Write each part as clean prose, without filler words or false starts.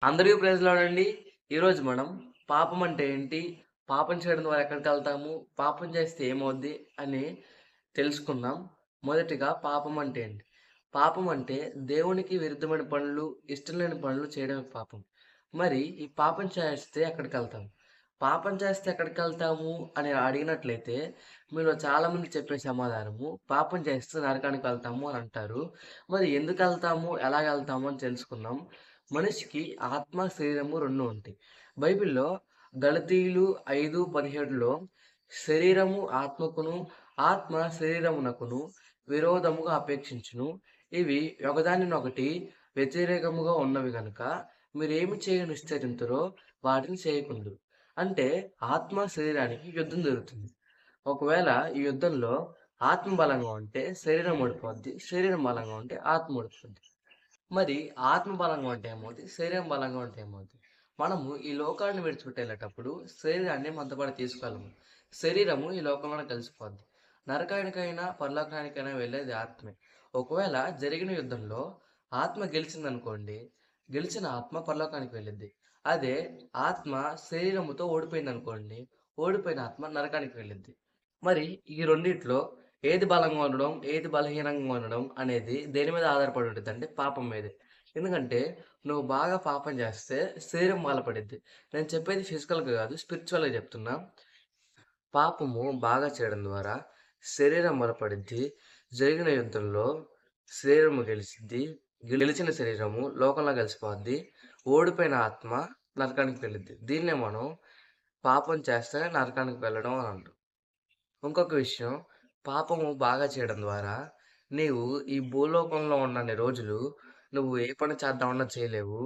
అందరికీ praise lord అండి. ఈరోజు మనం పాపం అంటే ఏంటి? పాపం చేయడం ద్వారా ఎక్కడికెళ్తాము? పాపం చేస్తే ఏమవుద్ది? అని తెలుసుకుందాం. మొదటిగా పాపం అంటే ఏంటి? పాపం అంటే దేవునికి విరుద్ధమైన పనులు, ఇష్టం లేని పనులు చేయడమే పాపం. మరి ఈ పాపం చేస్తే ఎక్కడికెళ్తాం? పాపం చేస్తే ఎక్కడికెళ్తాము అని అడిగినట్లయితే మీలో చాలామంది చెప్పే సమాధానము పాపం చేస్తే నరకానికి వెళ్తాము అని అంటారు. మరి ఎందుకెళ్తాము? ఎలాగెళ్తాము? అని తెలుసుకుందాం. మనిషికి ఆత్మ, శరీరము 2 ఉంటాయి. బైబిల్‌లో గలతీయులు 5:17లో శరీరము ఆత్మకును, ఆత్మ శరీరమునకును విరోధముగా అపేక్షించును. ఇవి ఒకదానినొకటి వ్యతిరేకముగా ఉన్నవి గనుక మీరేమి చేయ నిశ్చయింతురో వాటిని చేయకుందురు. అంటే ఆత్మ, శరీరానికి యుద్ధం జరుగుతుంది. ఒకవేళ ఈ యుద్ధంలో ఆత్మ బలంగా ఉంటే శరీరం ఓడిపోద్ది. శరీరం బలంగా ఉంటే ఆత్మ ఓడిపోద్ది. మరి ఆత్మ బలంగా ఉంటే ఏమవుద్ది? శరీరం బలంగా ఉంటే ఏమవుద్ది? మనము ఈ లోకాన్ని విడిచిపెట్టేళ్ళేటప్పుడు శరీరాన్ని మనతో పాటు తీసుకెళ్ళము. శరీరము ఈ లోకంలోనే కలిసిపోద్ది. నరకానికైనా, పరలోకానికైనా వెళ్ళేది ఆత్మే. ఒకవేళ జరిగిన యుద్ధంలో ఆత్మ గెలిచిందనుకోండి, గెలిచిన ఆత్మ పరలోకానికి వెళ్ళిద్ది. అదే ఆత్మ శరీరముతో ఓడిపోయిందనుకోండి, ఓడిపోయిన ఆత్మ నరకానికి వెళ్ళిద్ది. మరి ఈ రెండిట్లో ఏది బలంగా ఉండడం, ఏది బలహీనంగా ఉండడం అనేది దేని మీద ఆధారపడి ఉండిద్దంటే పాపం మీదే. ఎందుకంటే నువ్వు బాగా పాపం చేస్తే శరీరం బలపడిద్ది. నేను చెప్పేది ఫిజికల్‌గా కాదు స్పిరిచువల్‌గా చెప్తున్నా. పాపము బాగా చేయడం ద్వారా శరీరం బలపడిద్ది. జరిగిన యుద్ధంలో శరీరము గెలిచిద్ది. గెలిచిన శరీరము లోకంలో కలిసిపోద్ది. ఓడిపోయిన ఆత్మ నరకానికి వెళ్ళిద్ది. దీన్నే మనం పాపం చేస్తే నరకానికి వెళ్ళడం అని అంటాం. ఇంకొక విషయం, పాపము బాగా చేయడం ద్వారా నీవు ఈ భూలోకంలో ఉన్నన్ని రోజులు నువ్వు ఏ పని చేద్దామన్నా చేయలేవు.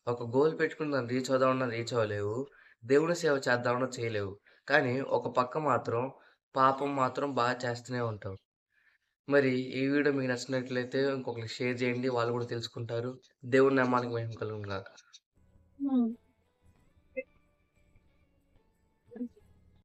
ఒక గోల్ పెట్టుకొని దాన్ని రీచ్ అవుదామన్నా రీచ్ అవ్వలేవు. దేవుని సేవ చేద్దామన్నా చేయలేవు. కానీ ఒక పక్క మాత్రం పాపం మాత్రం బాగా చేస్తూనే ఉంటావు. మరి ఈ వీడియో మీకు నచ్చినట్లయితే ఇంకొకరికి షేర్ చేయండి. వాళ్ళు కూడా తెలుసుకుంటారు. దేవుని నామానికి మహిమ కలుగును గాక. హ్మ్.